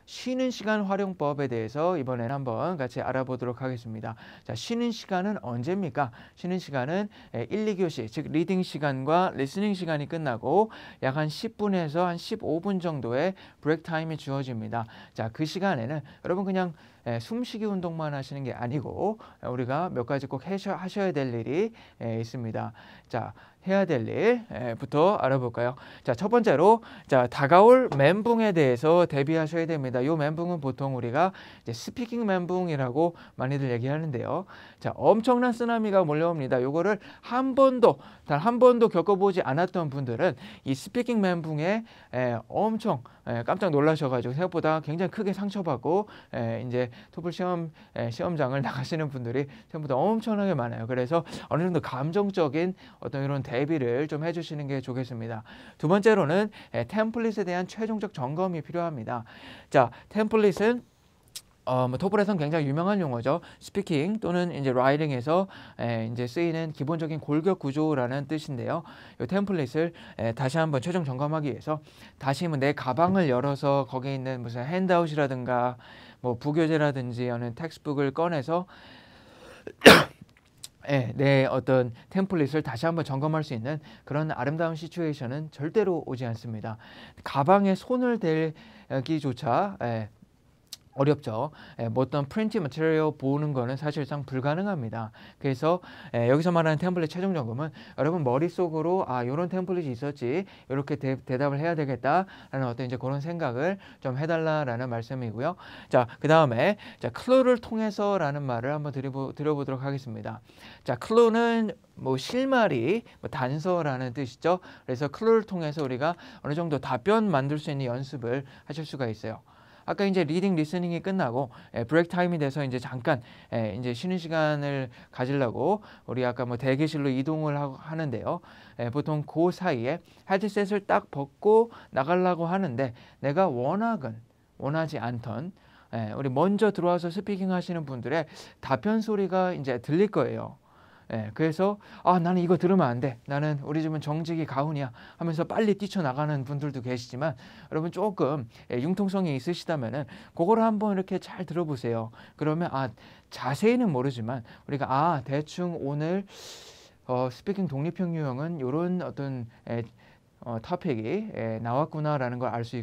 쉬는 시간 활용법에 대해서 이번엔 한번 같이 알아보도록 하겠습니다. 자, 쉬는 시간은 언제입니까? 쉬는 시간은 1, 2교시, 즉 리딩 시간과 리스닝 시간이 끝나고 약 한 10분에서 한 15분 정도의 브레이크 타임이 주어집니다. 자, 그 시간에는 여러분 그냥 숨쉬기 운동만 하시는 게 아니고 우리가 몇 가지 꼭 하셔야 될 일이 있습니다. 자, 해야 될 일부터 알아볼까요? 자, 첫 번째로 자, 다가올 멘붕에 대해서 대비하셔야 됩니다. 이 멘붕은 보통 우리가 이제 스피킹 멘붕이라고 많이들 얘기하는데요. 자, 엄청난 쓰나미가 몰려옵니다. 요거를 단 한 번도 겪어보지 않았던 분들은 이 스피킹 멘붕에 엄청 깜짝 놀라셔가지고 생각보다 굉장히 크게 상처받고 이제 토플 시험장을 나가시는 분들이 생각보다 엄청나게 많아요. 그래서 어느 정도 감정적인 어떤 이런 대비를 좀 해주시는 게 좋겠습니다. 두 번째로는 템플릿에 대한 최종적 점검이 필요합니다. 자, 템플릿은 토플에서는 굉장히 유명한 용어죠. 스피킹 또는 이제 라이팅에서 이제 쓰이는 기본적인 골격 구조라는 뜻인데요. 이 템플릿을 다시 한번 최종 점검하기 위해서 다시 내 가방을 열어서 거기에 있는 무슨 핸드아웃이라든가 뭐 부교재라든지 어느 텍스트북을 꺼내서 내 어떤 템플릿을 다시 한번 점검할 수 있는 그런 아름다운 시츄에이션은 절대로 오지 않습니다. 가방에 손을 대기조차 어렵죠. 뭐 어떤 프린트 머티리얼 보는 거는 사실상 불가능합니다. 그래서 여기서 말하는 템플릿 최종 점검은 여러분 머릿속으로 이런 템플릿이 있었지 이렇게 대답을 해야 되겠다라는 어떤 이제 그런 생각을 좀 해달라라는 말씀이고요. 자, 그 다음에 자, 클루를 통해서라는 말을 한번 드려보도록 하겠습니다. 자, 클루는 뭐 실마리, 뭐 단서라는 뜻이죠. 그래서 클루를 통해서 우리가 어느 정도 답변 만들 수 있는 연습을 하실 수가 있어요. 아까 이제 리딩, 리스닝이 끝나고 브레이크 타임이 돼서 이제 잠깐 이제 쉬는 시간을 가지려고 우리 아까 뭐 대기실로 이동을 하는데요. 보통 그 사이에 헤드셋을 딱 벗고 나가려고 하는데 내가 원하지 않던 우리 먼저 들어와서 스피킹 하시는 분들의 답변 소리가 이제 들릴 거예요. 그래서 나는 이거 들으면 안 돼. 나는 우리 집은 정직이 가훈이야 하면서 빨리 뛰쳐나가는 분들도 계시지만 여러분 조금 융통성이 있으시다면은 그거를 한번 이렇게 잘 들어보세요. 그러면 자세히는 모르지만 우리가 대충 오늘 스피킹 독립형 유형은 이런 어떤 토픽이 나왔구나라는 걸 알 수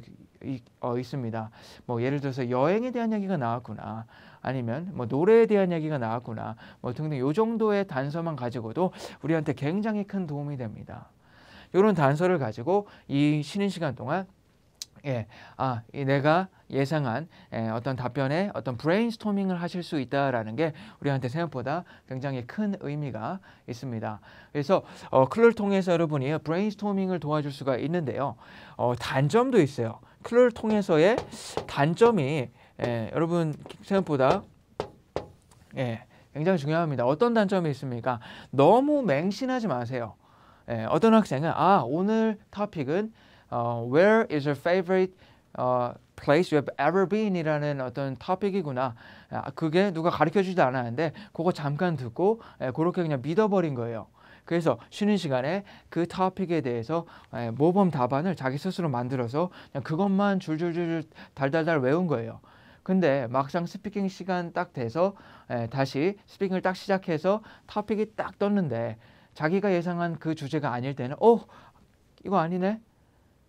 있습니다. 뭐 예를 들어서 여행에 대한 얘기가 나왔구나. 아니면 뭐 노래에 대한 얘기가 나왔구나. 뭐 등등 요 정도의 단서만 가지고도 우리한테 굉장히 큰 도움이 됩니다. 이런 단서를 가지고 이 쉬는 시간 동안 내가 예상한 어떤 답변에 어떤 브레인스토밍을 하실 수 있다라는 게 우리한테 생각보다 굉장히 큰 의미가 있습니다. 그래서 클루를 통해서 여러분이 브레인스토밍을 도와줄 수가 있는데요. 단점도 있어요. 클루를 통해서의 단점이 여러분 생각보다 굉장히 중요합니다. 어떤 단점이 있습니까? 너무 맹신하지 마세요. 어떤 학생은 오늘 토픽은 Where is your favorite place you have ever been? 이라는 어떤 토픽이구나. 그게 누가 가르쳐주지도 않았는데 그거 잠깐 듣고 그렇게 그냥 믿어버린 거예요. 그래서 쉬는 시간에 그 토픽에 대해서 모범 답안을 자기 스스로 만들어서 그냥 그것만 줄줄줄 달달달 외운 거예요. 근데 막상 스피킹 시간 딱 돼서 다시 스피킹을 딱 시작해서 토픽이 딱 떴는데 자기가 예상한 그 주제가 아닐 때는 이거 아니네?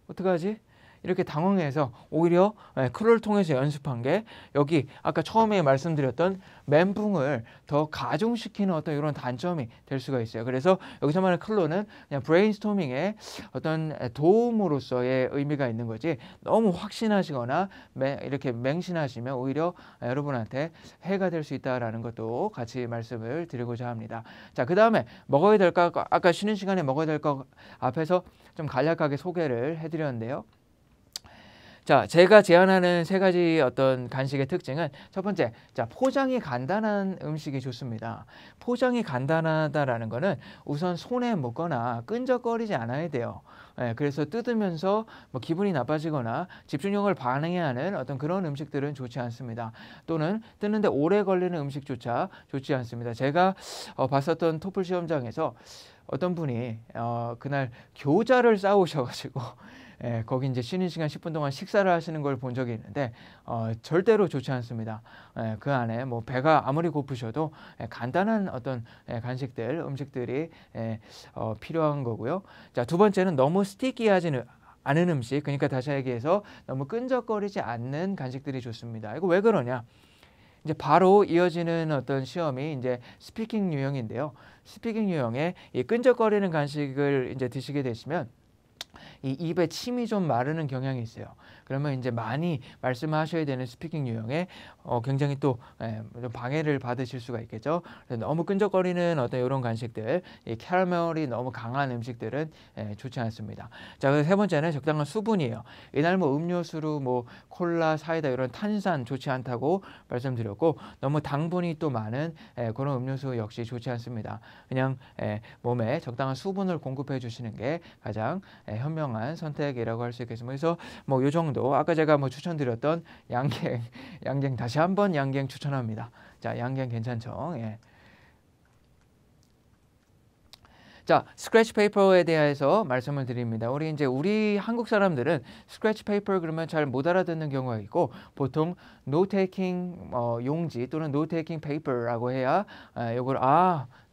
어떡하지? 이렇게 당황해서 오히려 클루를 통해서 연습한 게 여기 아까 처음에 말씀드렸던 멘붕을 더 가중시키는 어떤 이런 단점이 될 수가 있어요. 그래서 여기서 말하는 클루는 그냥 브레인스토밍의 어떤 도움으로서의 의미가 있는 거지 너무 확신하시거나 이렇게 맹신하시면 오히려 여러분한테 해가 될 수 있다라는 것도 같이 말씀을 드리고자 합니다. 자, 그 다음에 먹어야 될 거 아까 쉬는 시간에 먹어야 될 거 앞에서 좀 간략하게 소개를 해드렸는데요. 자, 제가 제안하는 세 가지 어떤 간식의 특징은 첫 번째, 자, 포장이 간단한 음식이 좋습니다. 포장이 간단하다라는 거는 우선 손에 묻거나 끈적거리지 않아야 돼요. 그래서 뜯으면서 뭐 기분이 나빠지거나 집중력을 반응해하는 어떤 그런 음식들은 좋지 않습니다. 또는 뜯는데 오래 걸리는 음식조차 좋지 않습니다. 제가 봤었던 토플 시험장에서 어떤 분이 그날 교자를 싸우셔가지고 거기 이제 쉬는 시간 10분 동안 식사를 하시는 걸 본 적이 있는데 절대로 좋지 않습니다. 그 안에 뭐 배가 아무리 고프셔도 간단한 어떤 간식들, 음식들이 필요한 거고요. 자, 두 번째는 너무 스티키하지는 않은 음식, 그러니까 다시 얘기해서 너무 끈적거리지 않는 간식들이 좋습니다. 이거 왜 그러냐? 이제 바로 이어지는 어떤 시험이 이제 스피킹 유형인데요. 스피킹 유형에 이 끈적거리는 간식을 이제 드시게 되시면 이 입에 침이 좀 마르는 경향이 있어요. 그러면 이제 많이 말씀하셔야 되는 스피킹 유형에 굉장히 또 좀 방해를 받으실 수가 있겠죠. 그래서 너무 끈적거리는 어떤 이런 간식들, 이 캐러멜이 너무 강한 음식들은 좋지 않습니다. 자, 그래서 세 번째는 적당한 수분이에요. 이날 뭐 음료수로 뭐 콜라, 사이다 이런 탄산 좋지 않다고 말씀드렸고, 너무 당분이 또 많은 그런 음료수 역시 좋지 않습니다. 그냥 몸에 적당한 수분을 공급해 주시는 게 가장 현명한 선택이라고 할 수 있겠습니다. 그래서 뭐 요 정도, 아까 제가 뭐 추천드렸던 양갱 다시 한번 양갱 추천합니다. 자, 양갱 괜찮죠? 예. 자, 스크래치 페이퍼에 대해서 말씀을 드립니다. 우리 한국 사람들은 스크래치 페이퍼 그러면 잘 못 알아듣는 경우가 있고, 보통 노 테이킹 용지 또는 노 테이킹 페이퍼라고 해야 이걸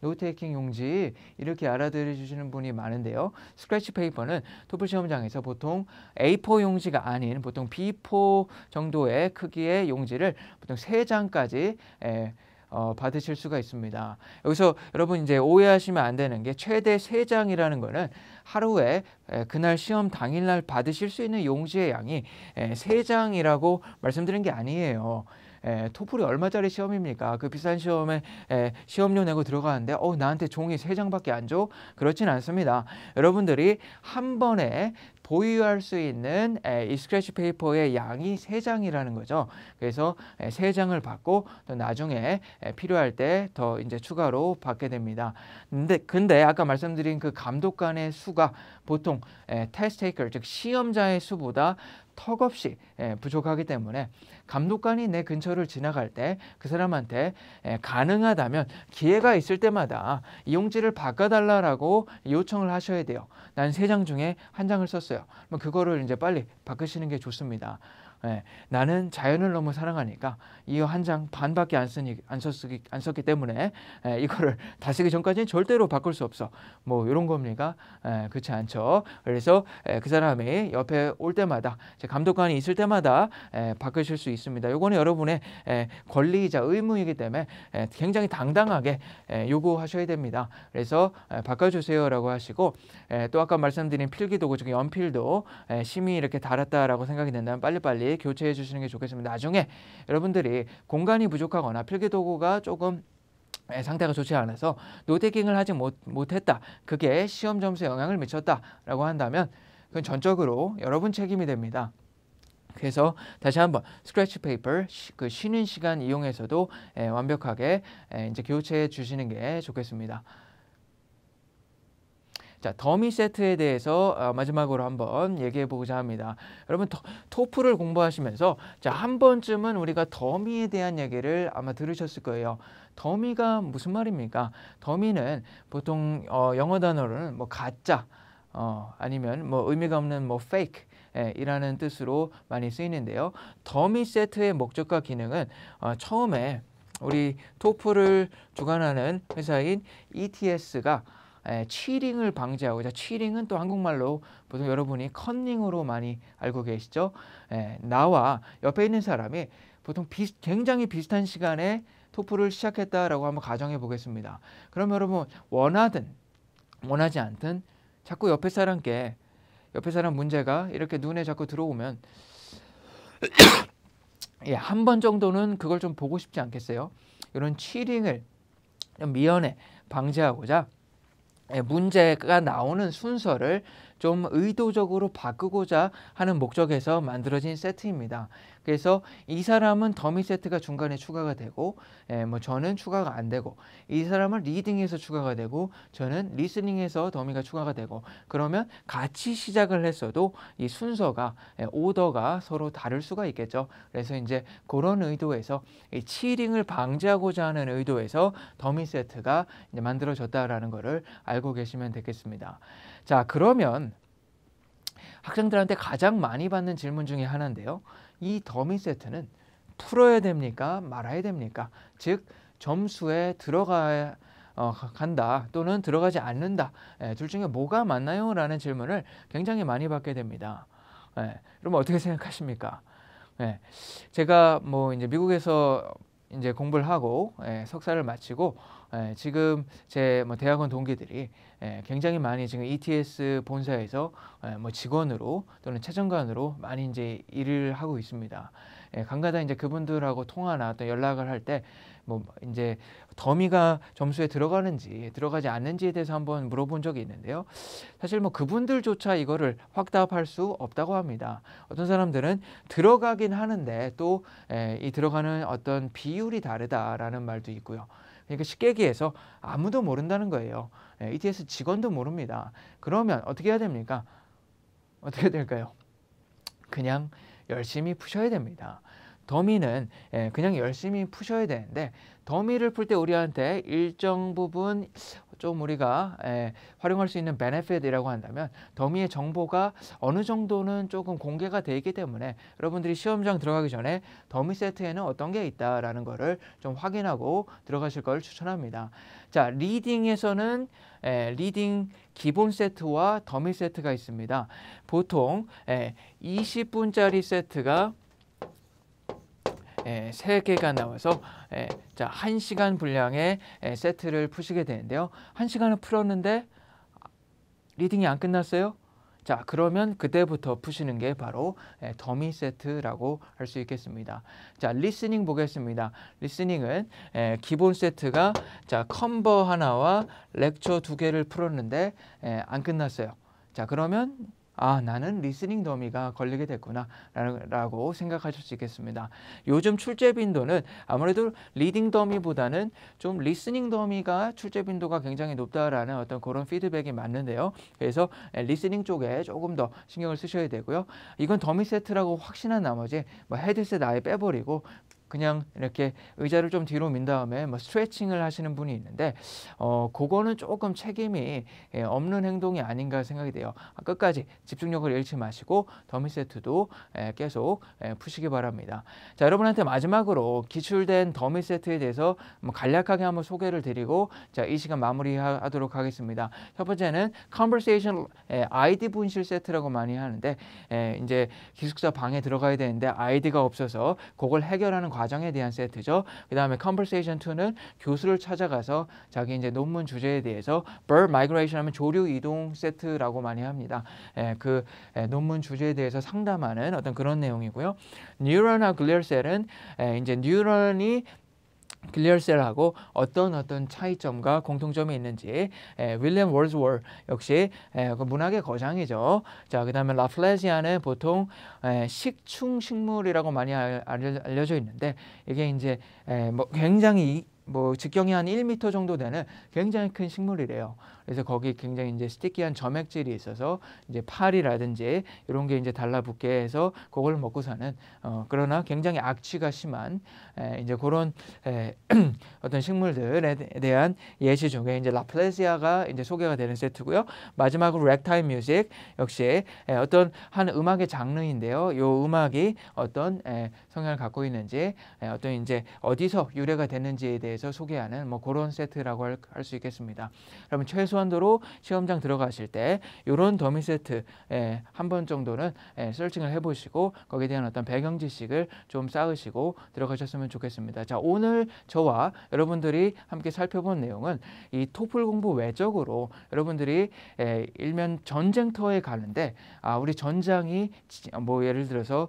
노 테이킹 용지 이렇게 알아들어 주시는 분이 많은데요. 스크래치 페이퍼는 토플 시험장에서 보통 A4 용지가 아닌 보통 B4 정도의 크기의 용지를 보통 3장까지 받으실 수가 있습니다. 여기서 여러분 이제 오해하시면 안 되는 게, 최대 3장이라는 거는 하루에 그날 시험 당일날 받으실 수 있는 용지의 양이 3장이라고 말씀드린 게 아니에요. 토플이 얼마짜리 시험입니까? 그 비싼 시험에 시험료 내고 들어가는데 나한테 종이 3장밖에 안 줘? 그렇진 않습니다. 여러분들이 한 번에 보유할 수 있는 이 스크래치 페이퍼의 양이 3장이라는 거죠. 그래서 3장을 받고 또 나중에 필요할 때 더 이제 추가로 받게 됩니다. 근데 아까 말씀드린 그 감독관의 수가 보통 테스트 테이커, 즉 시험자의 수보다 턱없이 부족하기 때문에 감독관이 내 근처를 지나갈 때 그 사람한테 가능하다면 기회가 있을 때마다 이 용지를 바꿔달라고 요청을 하셔야 돼요. 난 3장 중에 1장을 썼어요. 그럼 그거를 이제 빨리 바꾸시는 게 좋습니다. 나는 자연을 너무 사랑하니까 이 1장 반밖에 안 썼기 때문에 이거를 다 쓰기 전까지는 절대로 바꿀 수 없어. 뭐 이런 겁니까? 그렇지 않죠. 그래서 그 사람이 옆에 올 때마다, 감독관이 있을 때마다 바꾸실 수 있습니다. 요거는 여러분의 권리이자 의무이기 때문에 굉장히 당당하게 요구하셔야 됩니다. 그래서 바꿔주세요라고 하시고, 또 아까 말씀드린 필기도구, 즉 연필도 심이 이렇게 닳았다라고 생각이 된다면 빨리빨리 교체해 주시는 게 좋겠습니다. 나중에 여러분들이 공간이 부족하거나 필기도구가 조금 상태가 좋지 않아서 노테킹을 하지 못했다, 그게 시험 점수에 영향을 미쳤다라고 한다면 그건 전적으로 여러분 책임이 됩니다. 그래서 다시 한번 스크래치 페이퍼 그 쉬는 시간 이용해서도 완벽하게 이제 교체해 주시는 게 좋겠습니다. 자, 더미 세트에 대해서 마지막으로 한번 얘기해 보고자 합니다. 여러분 토플을 공부하시면서 한 번쯤은 우리가 더미에 대한 얘기를 아마 들으셨을 거예요. 더미가 무슨 말입니까? 더미는 보통 영어 단어로는 뭐 가짜, 아니면 뭐 의미가 없는 뭐 fake 이라는 뜻으로 많이 쓰이는데요. 더미 세트의 목적과 기능은 처음에 우리 토플을 주관하는 회사인 ETS가 치링을 방지하고자, 치링은 또 한국말로 보통 여러분이 컨닝으로 많이 알고 계시죠. 나와 옆에 있는 사람이 보통 굉장히 비슷한 시간에 토플을 시작했다라고 한번 가정해 보겠습니다. 그럼 여러분 원하든 원하지 않든 자꾸 옆에 사람 문제가 이렇게 눈에 자꾸 들어오면 한 번 정도는 그걸 좀 보고 싶지 않겠어요? 이런 치링을 좀 미연에 방지하고자 문제가 나오는 순서를 좀 의도적으로 바꾸고자 하는 목적에서 만들어진 세트입니다. 그래서 이 사람은 더미 세트가 중간에 추가가 되고, 뭐 저는 추가가 안 되고, 이 사람은 리딩에서 추가가 되고, 저는 리스닝에서 더미가 추가가 되고, 그러면 같이 시작을 했어도 이 순서가, 오더가 서로 다를 수가 있겠죠. 그래서 이제 그런 의도에서 이 치링을 방지하고자 하는 의도에서 더미 세트가 이제 만들어졌다라는 것을 알고 계시면 되겠습니다. 자, 그러면 학생들한테 가장 많이 받는 질문 중에 하나인데요. 이 더미 세트는 풀어야 됩니까? 말아야 됩니까? 즉 점수에 들어가야 간다 또는 들어가지 않는다. 둘 중에 뭐가 맞나요? 라는 질문을 굉장히 많이 받게 됩니다. 그럼 어떻게 생각하십니까? 제가 뭐 이제 미국에서 이제 공부를 하고 석사를 마치고 지금 제 뭐 대학원 동기들이 굉장히 많이 지금 ETS 본사에서 뭐 직원으로 또는 채점관으로 많이 이제 일을 하고 있습니다. 간간히 이제 그분들하고 통화나 또 연락을 할 때 뭐 이제 더미가 점수에 들어가는지 들어가지 않는지에 대해서 한번 물어본 적이 있는데요. 사실 뭐 그분들조차 이거를 확답할 수 없다고 합니다. 어떤 사람들은 들어가긴 하는데 또 이 들어가는 어떤 비율이 다르다라는 말도 있고요. 그러니까 쉽게 얘기해서 아무도 모른다는 거예요. ETS 직원도 모릅니다. 그러면 어떻게 해야 됩니까? 어떻게 해야 될까요? 그냥 열심히 푸셔야 됩니다. 더미는 그냥 열심히 푸셔야 되는데 더미를 풀 때 우리한테 일정 부분 좀 우리가 활용할 수 있는 베네핏이라고 한다면 더미의 정보가 어느 정도는 조금 공개가 되어 있기 때문에 여러분들이 시험장 들어가기 전에 더미 세트에는 어떤 게 있다라는 거를 좀 확인하고 들어가실 걸 추천합니다. 자, 리딩에서는 리딩 기본 세트와 더미 세트가 있습니다. 보통 20분짜리 세트가 3개가 나와서 자, 1시간 분량의 세트를 푸시게 되는데요. 1시간을 풀었는데 리딩이 안 끝났어요? 자, 그러면 그때부터 푸시는 게 바로 더미 세트라고 할 수 있겠습니다. 자, 리스닝 보겠습니다. 리스닝은 기본 세트가 자, 컨버 하나와 렉처 2개를 풀었는데 안 끝났어요. 자, 그러면 나는 리스닝 더미가 걸리게 됐구나 라고 생각하실 수 있겠습니다. 요즘 출제 빈도는 아무래도 리딩 더미보다는 좀 리스닝 더미가 출제 빈도가 굉장히 높다라는 어떤 그런 피드백이 맞는데요. 그래서 리스닝 쪽에 조금 더 신경을 쓰셔야 되고요. 이건 더미 세트라고 확신한 나머지 뭐 헤드셋 아예 빼버리고 그냥 이렇게 의자를 좀 뒤로 민 다음에 뭐 스트레칭을 하시는 분이 있는데 그거는 조금 책임이 없는 행동이 아닌가 생각이 돼요. 끝까지 집중력을 잃지 마시고 더미 세트도 계속 푸시기 바랍니다. 자, 여러분한테 마지막으로 기출된 더미 세트에 대해서 뭐 간략하게 한번 소개를 드리고 자, 이 시간 마무리하도록 하겠습니다. 첫 번째는 conversation 아이디 분실 세트라고 많이 하는데 이제 기숙사 방에 들어가야 되는데 아이디가 없어서 그걸 해결하는 과정에 대한 세트죠. 그 다음에 conversation 2는 교수를 찾아가서 자기 이제 논문 주제에 대해서 bird migration 하면 조류 이동 세트라고 많이 합니다. 그 논문 주제에 대해서 상담하는 어떤 그런 내용이고요. 뉴런하고 글리얼셀은 이제 뉴런이 글리얼셀하고 어떤 차이점과 공통점이 있는지 윌리엄 월즈워스 역시 그 문학의 거장이죠. 자, 그다음에 라플레시아는 보통 식충식물이라고 많이 알려져 있는데 이게 이제 뭐 굉장히 뭐 직경이 한 1m 정도 되는 굉장히 큰 식물이래요. 그래서 거기 굉장히 이제 스티키한 점액질이 있어서 이제 파리라든지 이런 게 이제 달라붙게 해서 그걸 먹고 사는 그러나 굉장히 악취가 심한 이제 그런 어떤 식물들에 대한 예시 중에 이제 라플레시아가 이제 소개가 되는 세트고요. 마지막으로 렉타일 뮤직 역시 어떤 한 음악의 장르인데요. 이 음악이 어떤 성향을 갖고 있는지 어떤 이제 어디서 유래가 됐는지에 대해서 소개하는 뭐 그런 세트라고 할 수 있겠습니다. 그러면 최소한도로 시험장 들어가실 때 이런 더미 세트 한 번 정도는 서칭을 해보시고 거기에 대한 어떤 배경 지식을 좀 쌓으시고 들어가셨으면 좋겠습니다. 자, 오늘 저와 여러분들이 함께 살펴본 내용은 이 토플 공부 외적으로 여러분들이 일면 전쟁터에 가는데 우리 전장이 뭐 예를 들어서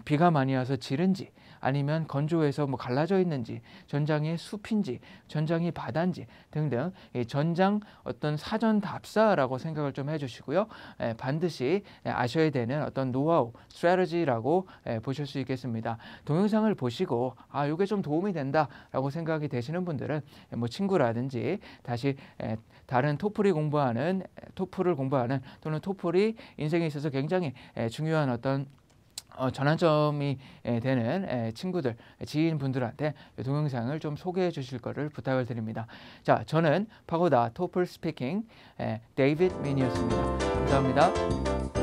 비가 많이 와서 지른지 아니면 건조해서 뭐 갈라져 있는지, 전장이 숲인지, 전장이 바다인지 등등 이 전장 어떤 사전 답사라고 생각을 좀 해주시고요. 반드시 아셔야 되는 어떤 노하우, 스트래티지라고 보실 수 있겠습니다. 동영상을 보시고 이게 좀 도움이 된다라고 생각이 되시는 분들은 뭐 친구라든지 다시 다른 토플을 공부하는 또는 토플이 인생에 있어서 굉장히 중요한 어떤 전환점이 되는 친구들, 지인분들한테 동영상을 좀 소개해 주실 거를 부탁을 드립니다. 자, 저는 파고다 토플 스피킹 데이빗 민이었습니다. 감사합니다.